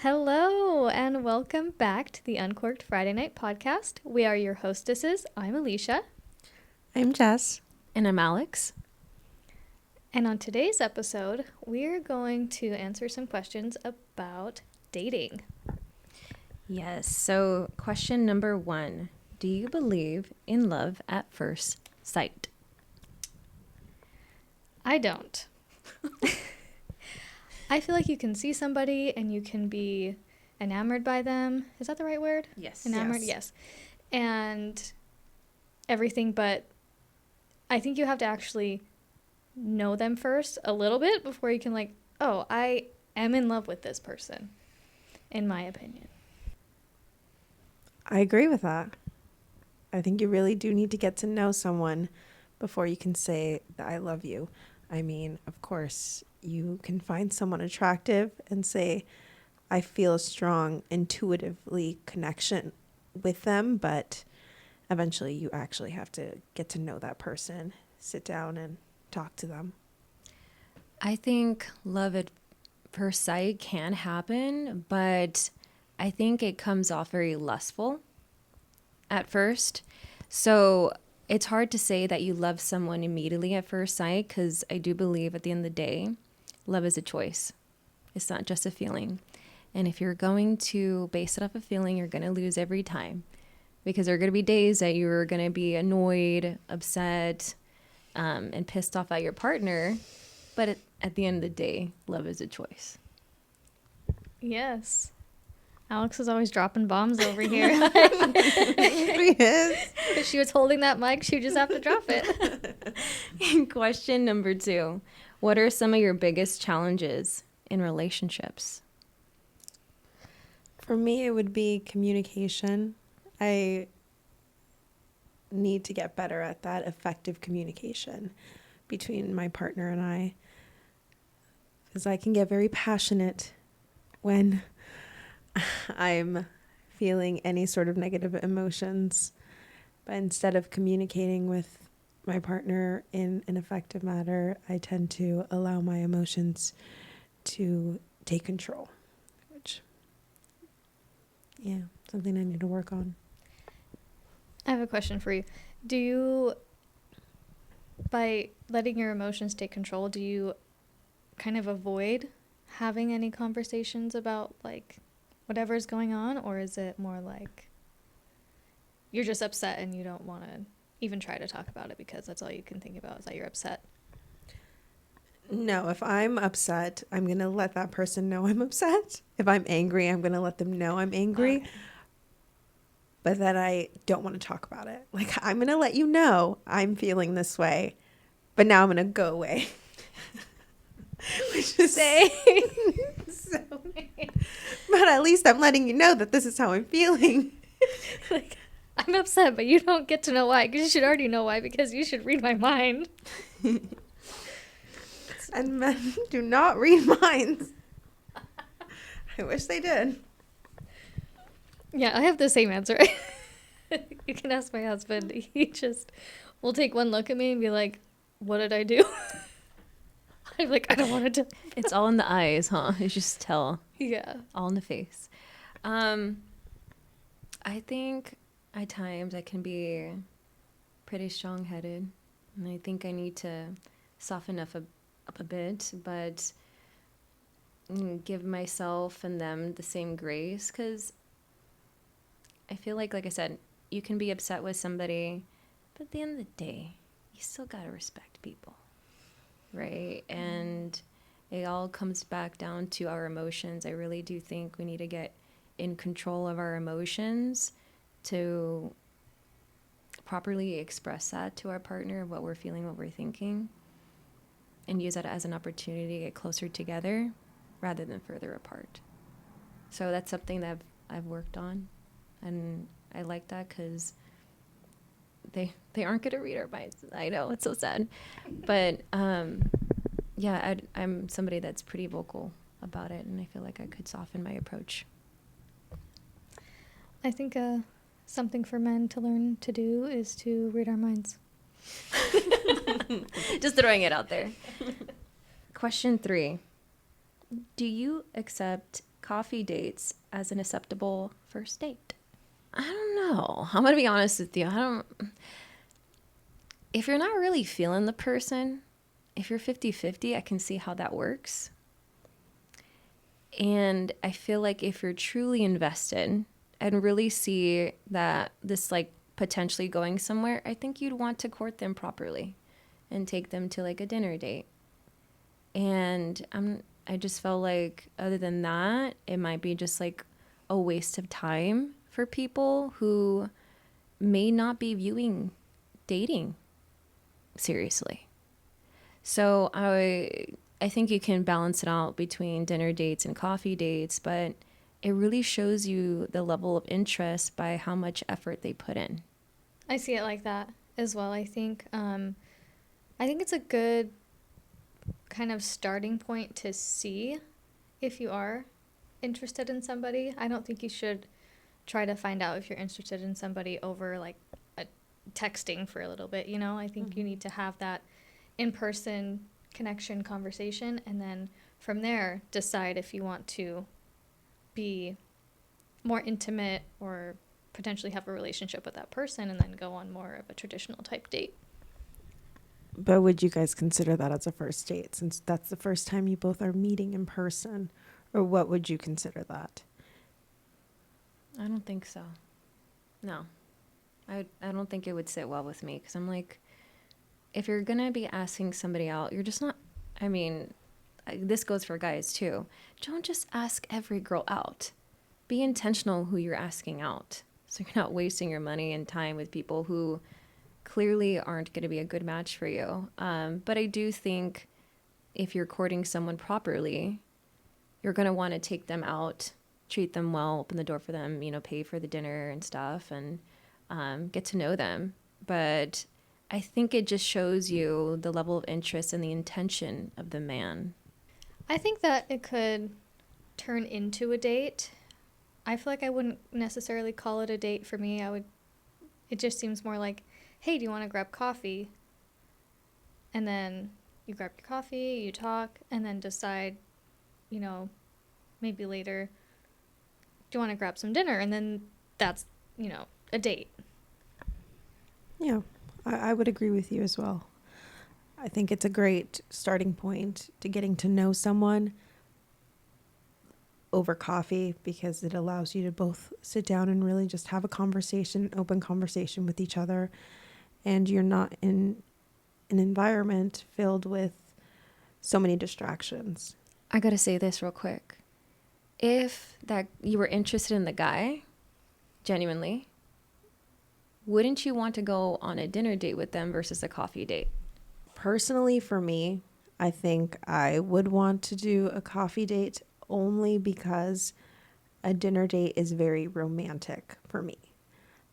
Hello, and welcome back to the Uncorked Friday Night Podcast. We are your hostesses. I'm Alicia. I'm Jess. And I'm Alex. And on today's episode, we're going to answer some questions about dating. Yes, so question number 1. Do you believe in love at first sight? I don't. I feel like you can see somebody and you can be enamored by them. Is that the right word? Yes. Enamored? Yes. And everything, but I think you have to actually know them first a little bit before you can I am in love with this person, in my opinion. I agree with that. I think you really do need to get to know someone before you can say that I love you. I mean, of course, you can find someone attractive and say, I feel a strong, intuitively connection with them, but eventually you actually have to get to know that person, sit down and talk to them. I think love at first sight can happen, but I think it comes off very lustful at first. So it's hard to say that you love someone immediately at first sight, because I do believe at the end of the day, love is a choice. It's not just a feeling. And if you're going to base it off a feeling, you're going to lose every time, because there are going to be days that you're going to be annoyed, upset, and pissed off at your partner. But at the end of the day, love is a choice. Yes. Alex is always dropping bombs over here. If she was holding that mic, she'd just have to drop it. Question number 2. What are some of your biggest challenges in relationships? For me, it would be communication. I need to get better at that effective communication between my partner and I, because I can get very passionate when I'm feeling any sort of negative emotions. But instead of communicating with my partner in an effective manner, I tend to allow my emotions to take control, which, something I need to work on. I have a question for you. Do you, by letting your emotions take control, do you kind of avoid having any conversations about whatever's going on, or is it more like you're just upset and you don't want to even try to talk about it because that's all you can think about is that you're upset? No, if I'm upset, I'm going to let that person know I'm upset. If I'm angry, I'm going to let them know I'm angry. Okay. But that I don't want to talk about it. I'm going to let you know I'm feeling this way, but now I'm going to go away. Which is so but at least I'm letting you know that this is how I'm feeling. I'm upset, but you don't get to know why, because you should already know why, because you should read my mind. And men do not read minds. I wish they did. Yeah, I have the same answer. You can ask my husband. He just will take one look at me and be like, what did I do? I'm like, I don't want to. It's all in the eyes, huh? You just tell. Yeah. All in the face. I think at times I can be pretty strong-headed, and I think I need to soften up a bit, but give myself and them the same grace, because I feel like I said, you can be upset with somebody, but at the end of the day, you still gotta respect people, right? And it all comes back down to our emotions. I really do think we need to get in control of our emotions to properly express that to our partner, what we're feeling, what we're thinking, and use that as an opportunity to get closer together rather than further apart. So that's something that I've worked on, and I like that because they aren't going to read our minds. I know, it's so sad. But yeah, I'm somebody that's pretty vocal about it, and I feel like I could soften my approach. I think something for men to learn to do is to read our minds. Just throwing it out there. Question 3. Do you accept coffee dates as an acceptable first date? I don't know. I'm going to be honest with you. If you're not really feeling the person, if you're 50-50, I can see how that works. And I feel like if you're truly invested and really see that this like potentially going somewhere, I think you'd want to court them properly and take them to like a dinner date. And I just felt like other than that, it might be just like a waste of time for people who may not be viewing dating seriously. So I think you can balance it out between dinner dates and coffee dates, but it really shows you the level of interest by how much effort they put in. I see it like that as well. I think it's a good kind of starting point to see if you are interested in somebody. I don't think you should try to find out if you're interested in somebody over like texting for a little bit, you know? I think you need to have that in-person connection conversation, and then from there decide if you want to be more intimate or potentially have a relationship with that person, and then go on more of a traditional type date. But would you guys consider that as a first date, since that's the first time you both are meeting in person? Or what would you consider that? I don't think so. No. I don't think it would sit well with me, because I'm like, if you're going to be asking somebody out, you're just not, I mean, this goes for guys too. Don't just ask every girl out. Be intentional who you're asking out, so you're not wasting your money and time with people who clearly aren't going to be a good match for you. But I do think if you're courting someone properly, you're going to want to take them out, treat them well, open the door for them, you know, pay for the dinner and stuff, and get to know them. But I think it just shows you the level of interest and the intention of the man. I think that it could turn into a date. I feel like I wouldn't necessarily call it a date for me. It just seems more like, hey, do you want to grab coffee? And then you grab your coffee, you talk, and then decide, you know, maybe later, do you want to grab some dinner? And then that's, you know, a date. Yeah, I would agree with you as well. I think it's a great starting point to getting to know someone over coffee, because it allows you to both sit down and really just have a conversation, an open conversation with each other. And you're not in an environment filled with so many distractions. I got to say this real quick. If that you were interested in the guy, genuinely, wouldn't you want to go on a dinner date with them versus a coffee date? Personally, for me, I think I would want to do a coffee date only because a dinner date is very romantic for me.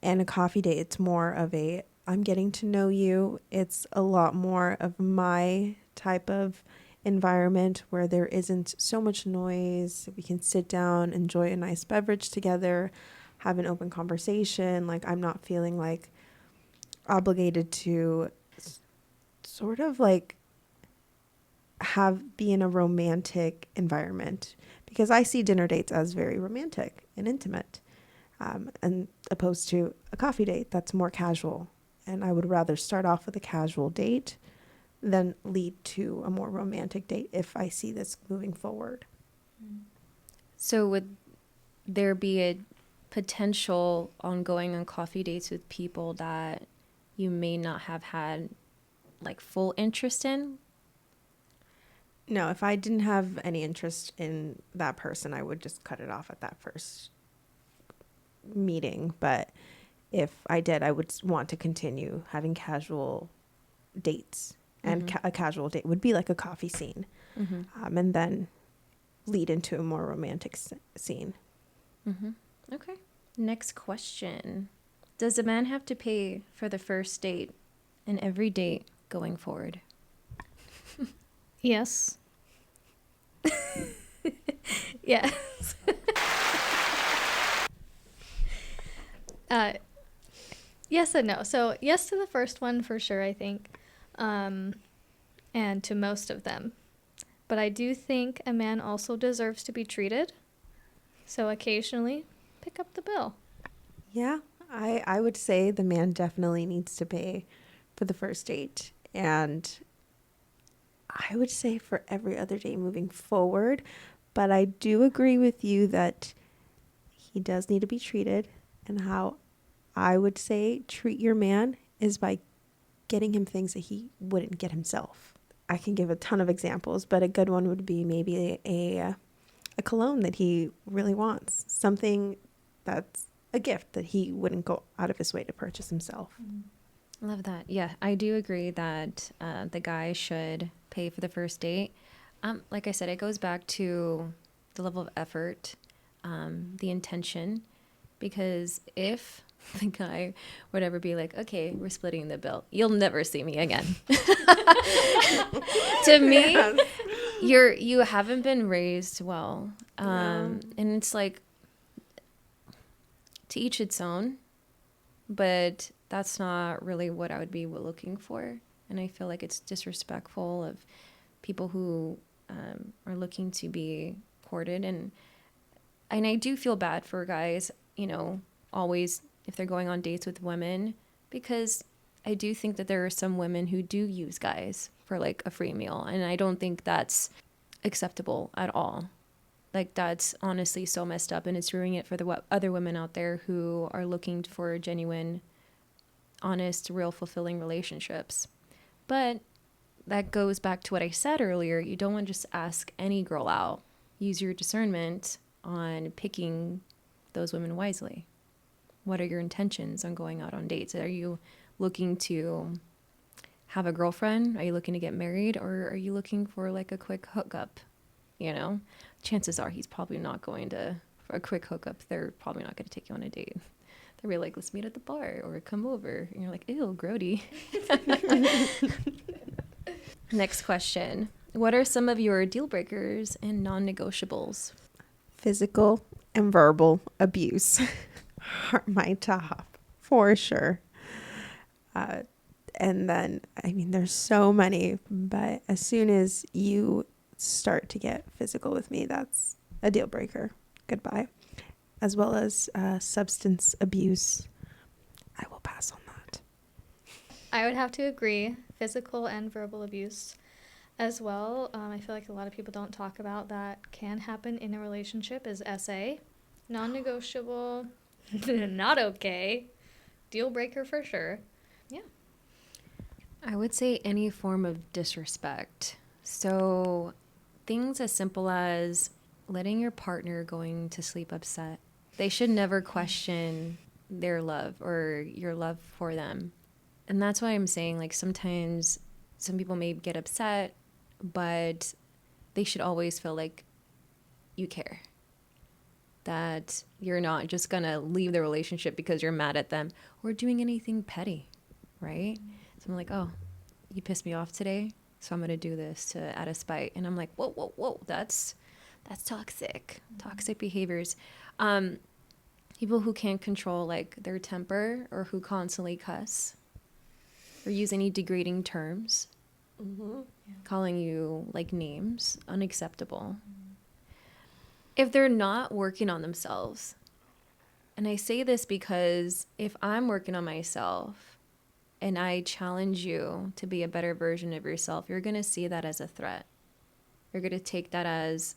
And a coffee date, it's more of a, I'm getting to know you. It's a lot more of my type of environment where there isn't so much noise. We can sit down, enjoy a nice beverage together, have an open conversation. Like, I'm not feeling like obligated to sort of like be in a romantic environment, because I see dinner dates as very romantic and intimate, and opposed to a coffee date that's more casual. And I would rather start off with a casual date than lead to a more romantic date if I see this moving forward. So would there be a potential on going on coffee dates with people that you may not have had like full interest in? No, if I didn't have any interest in that person, I would just cut it off at that first meeting. But if I did, I would want to continue having casual dates. And a casual date would be like a coffee scene, and then lead into a more romantic scene. Okay. Next question. Does a man have to pay for the first date and every date going forward? Yes. Yes. Yes and no. So yes to the first one for sure, I think, and to most of them. But I do think a man also deserves to be treated. So occasionally, pick up the bill. Yeah, I would say the man definitely needs to pay for the first date. And I would say for every other date moving forward. But I do agree with you that he does need to be treated. And how I would say treat your man is by getting him things that he wouldn't get himself. I can give a ton of examples, but a good one would be maybe a cologne that he really wants, something that's a gift that he wouldn't go out of his way to purchase himself. Love that. Yeah, I do agree that the guy should pay for the first date. Like I said, it goes back to the level of effort, the intention, because if the guy would ever be like, okay, we're splitting the bill, you'll never see me again. To me, you haven't been raised well. And it's like, to each its own, but that's not really what I would be looking for. And I feel like it's disrespectful of people who are looking to be courted. And I do feel bad for guys, always if they're going on dates with women, because I do think that there are some women who do use guys for like a free meal. And I don't think that's acceptable at all. Like, that's honestly so messed up, and it's ruining it for the other women out there who are looking for genuine, honest, real, fulfilling relationships. But that goes back to what I said earlier. You don't want to just ask any girl out. Use your discernment on picking those women wisely. What are your intentions on going out on dates? Are you looking to have a girlfriend? Are you looking to get married? Or are you looking for like a quick hookup? Chances are he's probably not going to, for a quick hookup, they're probably not going to take you on a date. They'll be like, let's meet at the bar or come over. And you're like, ew, grody. Next question. What are some of your deal breakers and non-negotiables? Physical and verbal abuse are my top for sure. And then, there's so many, but as soon as you start to get physical with me, that's a deal breaker. Goodbye. As well as substance abuse. I will pass on that. I would have to agree. Physical and verbal abuse as well. I feel like a lot of people don't talk about that can happen in a relationship is SA. Non-negotiable, not okay. Deal breaker for sure. Yeah. I would say any form of disrespect. So things as simple as letting your partner going to sleep upset. They should never question their love or your love for them. And that's why I'm saying, like, sometimes some people may get upset, but they should always feel like you care. That you're not just going to leave the relationship because you're mad at them or doing anything petty, right? So I'm like, oh, you pissed me off today, so I'm going to do this out of spite. And I'm like, whoa, that's toxic. Toxic behaviors. People who can't control, like, their temper or who constantly cuss or use any degrading terms, calling you, like, names, unacceptable. If they're not working on themselves, and I say this because if I'm working on myself and I challenge you to be a better version of yourself, you're going to see that as a threat. You're going to take that as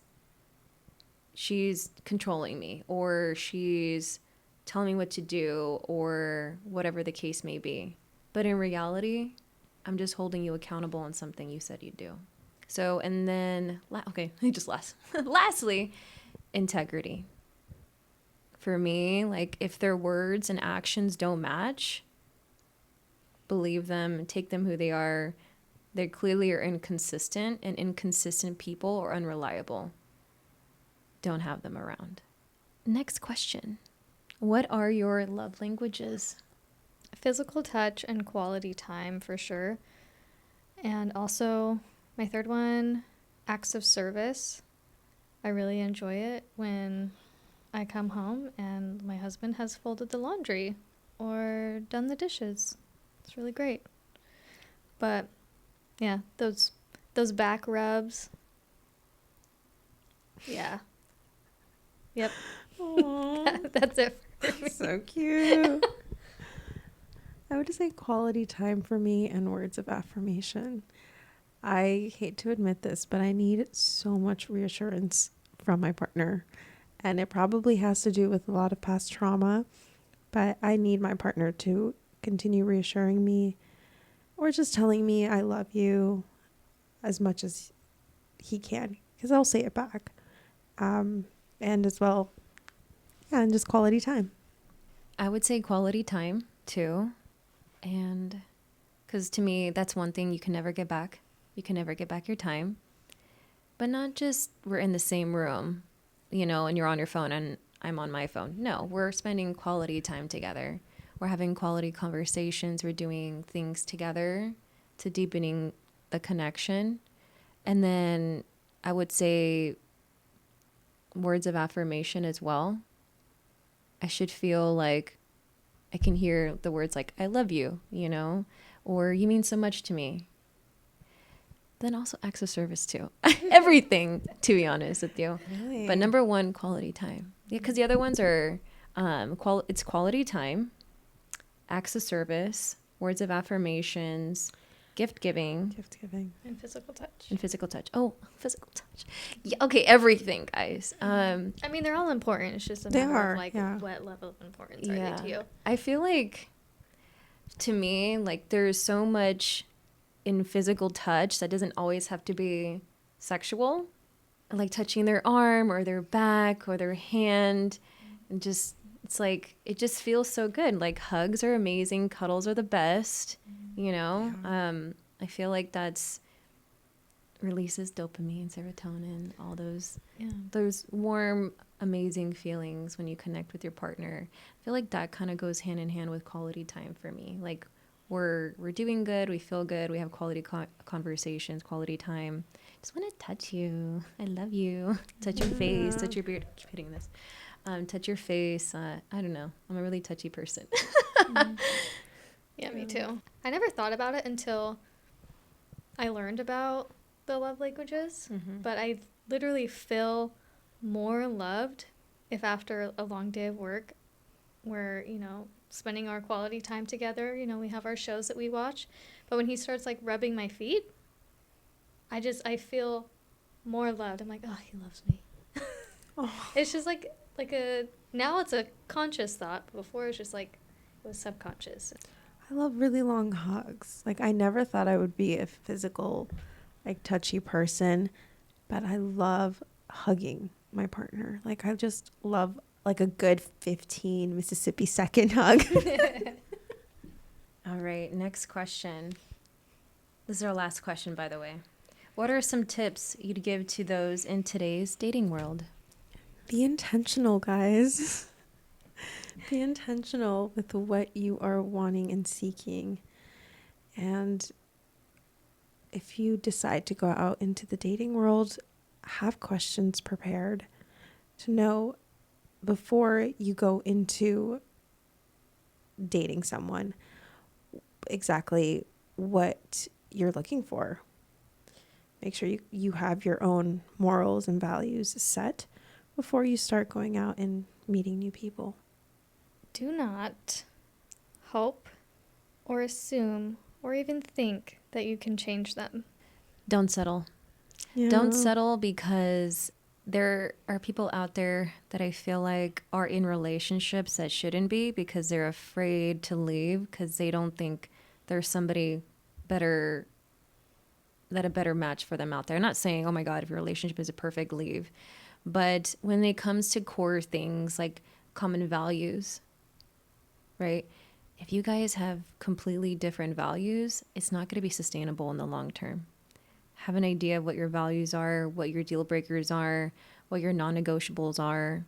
she's controlling me or she's telling me what to do or whatever the case may be. But in reality, I'm just holding you accountable on something you said you'd do. So, and then, lastly, integrity. For me, like, if their words and actions don't match, believe them, take them who they are. They clearly are inconsistent, and inconsistent people or unreliable. Don't have them around. Next question. What are your love languages? Physical touch and quality time for sure. And also my third one, acts of service. I really enjoy it when I come home and my husband has folded the laundry or done the dishes. It's really great. But yeah, those back rubs. Yeah. Yep. Aw, That's it for me. so cute. I would say quality time for me and words of affirmation. I hate to admit this, but I need so much reassurance from my partner. And it probably has to do with a lot of past trauma, but I need my partner to continue reassuring me or just telling me I love you as much as he can, because I'll say it back. And as well, yeah, and just quality time. I would say quality time too. And because to me, that's one thing you can never get back. You can never get back your time. But not just we're in the same room, you know, and you're on your phone and I'm on my phone. No, we're spending quality time together. We're having quality conversations. We're doing things together to deepening the connection. And then I would say words of affirmation as well. I should feel like I can hear the words like, I love you, you know, or you mean so much to me. Then also acts of service too. Everything, to be honest with you. Really? But number one, quality time. Yeah, because the other ones are it's quality time, acts of service, words of affirmations, gift giving, Gift giving. And physical touch. and physical touch. Oh, physical touch. Yeah, okay, everything, guys. I mean, they're all important. It's just a They matter are, of like yeah. what level of importance are they to you. I feel like, to me, like there's so much in physical touch that doesn't always have to be sexual, like touching their arm or their back or their hand, and just it's like it just feels so good. Like hugs are amazing, cuddles are the best, you know. I feel like that's releases dopamine, serotonin, all those warm, amazing feelings when you connect with your partner. I feel like that kind of goes hand in hand with quality time for me. Like we're doing good, we feel good, we have quality conversations, quality time. Just want to touch you. I love you. Touch your face, touch your beard. Keep hitting this. Touch your face. I don't know. I'm a really touchy person. Yeah, me too. I never thought about it until I learned about the love languages, but I literally feel more loved if after a long day of work we're, you know, spending our quality time together, you know, we have our shows that we watch, but when he starts like rubbing my feet, I feel more loved. I'm like, oh, he loves me. Oh. It's just like now it's a conscious thought, but before it was just like, it was subconscious. I love really long hugs. Like I never thought I would be a physical, like touchy person, but I love hugging my partner. Like I just love like a good 15 Mississippi second hug. All right, next question. This is our last question, by the way. What are some tips you'd give to those in today's dating world? Be intentional, guys. Be intentional with what you are wanting and seeking. And if you decide to go out into the dating world, have questions prepared to know before you go into dating someone exactly what you're looking for. Make sure you have your own morals and values set before you start going out and meeting new people. Do not hope or assume or even think that you can change them. Don't settle. Yeah. Don't settle, because there are people out there that I feel like are in relationships that shouldn't be, because they're afraid to leave because they don't think there's somebody better, that a better match for them out there. I'm not saying, oh my God, if your relationship is perfect, leave. But when it comes to core things like common values, right? If you guys have completely different values, it's not going to be sustainable in the long term. Have an idea of what your values are, what your deal breakers are, what your non-negotiables are.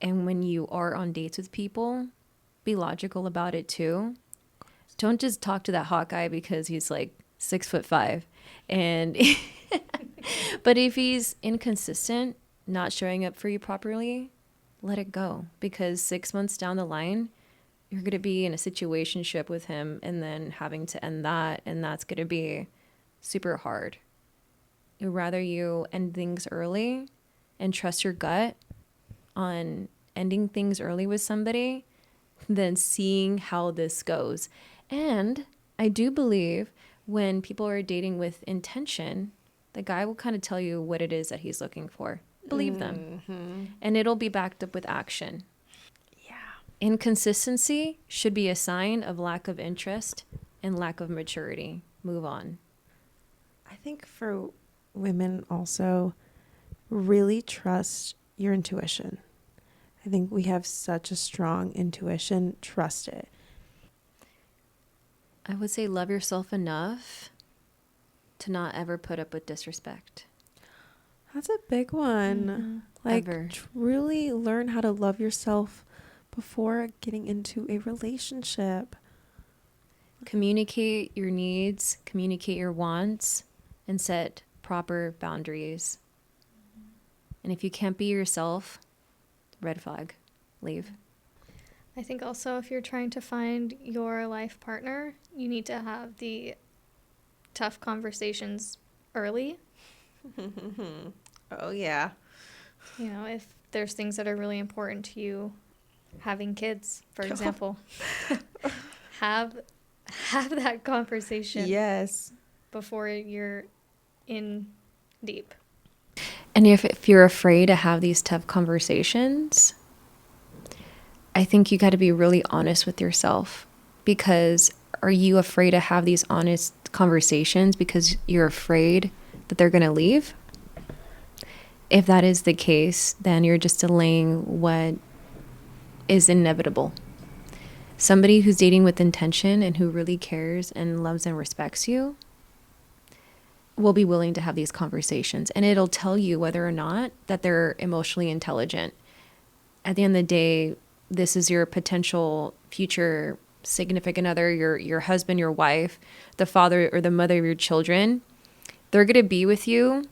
And when you are on dates with people, be logical about it too. Don't just talk to that hot guy because he's like 6'5", and but if he's inconsistent, not showing up for you properly, let it go, because 6 months down the line, you're going to be in a situationship with him and then having to end that, and that's going to be super hard. I'd rather you end things early and trust your gut on ending things early with somebody than seeing how this goes. And I do believe when people are dating with intention, the guy will kind of tell you what it is that he's looking for. Believe them. And it'll be backed up with action. Yeah. Inconsistency should be a sign of lack of interest and lack of maturity. Move on. I think for women also, really trust your intuition. I think we have such a strong intuition. Trust it. I would say love yourself enough to not ever put up with disrespect. That's a big one. Like, Ever. truly learn how to love yourself before getting into a relationship. Communicate your needs, communicate your wants, and set proper boundaries. And if you can't be yourself, red flag, leave. I think also if you're trying to find your life partner, you need to have the tough conversations early. Oh, yeah. You know, if there's things that are really important to you, having kids, for example, have that conversation Yes. before you're in deep. And if you're afraid to have these tough conversations, I think you got to be really honest with yourself. Because are you afraid to have these honest conversations because you're afraid that they're going to leave? If that is the case, then you're just delaying what is inevitable. Somebody who's dating with intention and who really cares and loves and respects you will be willing to have these conversations, and it'll tell you whether or not that they're emotionally intelligent. At the end of the day, this is your potential future significant other, your husband, your wife, the father or the mother of your children. They're going to be with you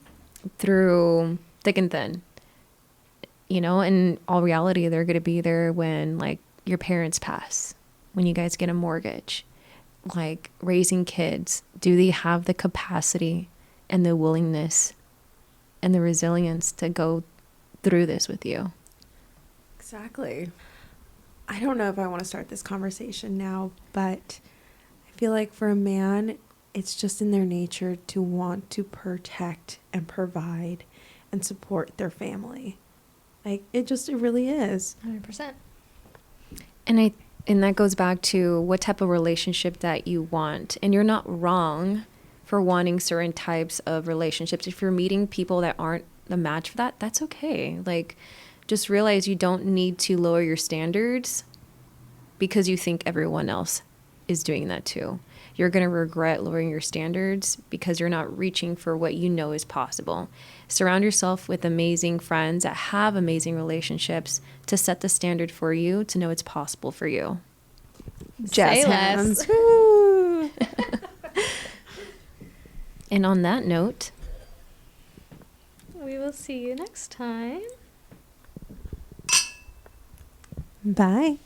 through thick and thin. You know, in all reality, they're going to be there when, like, your parents pass, when you guys get a mortgage, like raising kids. Do they have the capacity and the willingness and the resilience to go through this with you? Exactly. I don't know if I want to start this conversation now, but I feel like for a man, it's just in their nature to want to protect and provide and support their family. Like, it really is. 100%. And that goes back to what type of relationship that you want. And you're not wrong for wanting certain types of relationships. If you're meeting people that aren't the match for that, that's okay. Like, just realize you don't need to lower your standards because you think everyone else is doing that too. You're going to regret lowering your standards because you're not reaching for what you know is possible. Surround yourself with amazing friends that have amazing relationships to set the standard for you, to know it's possible for you. Jazz Say hands. less. Woo. And on that note, We will see you next time. Bye.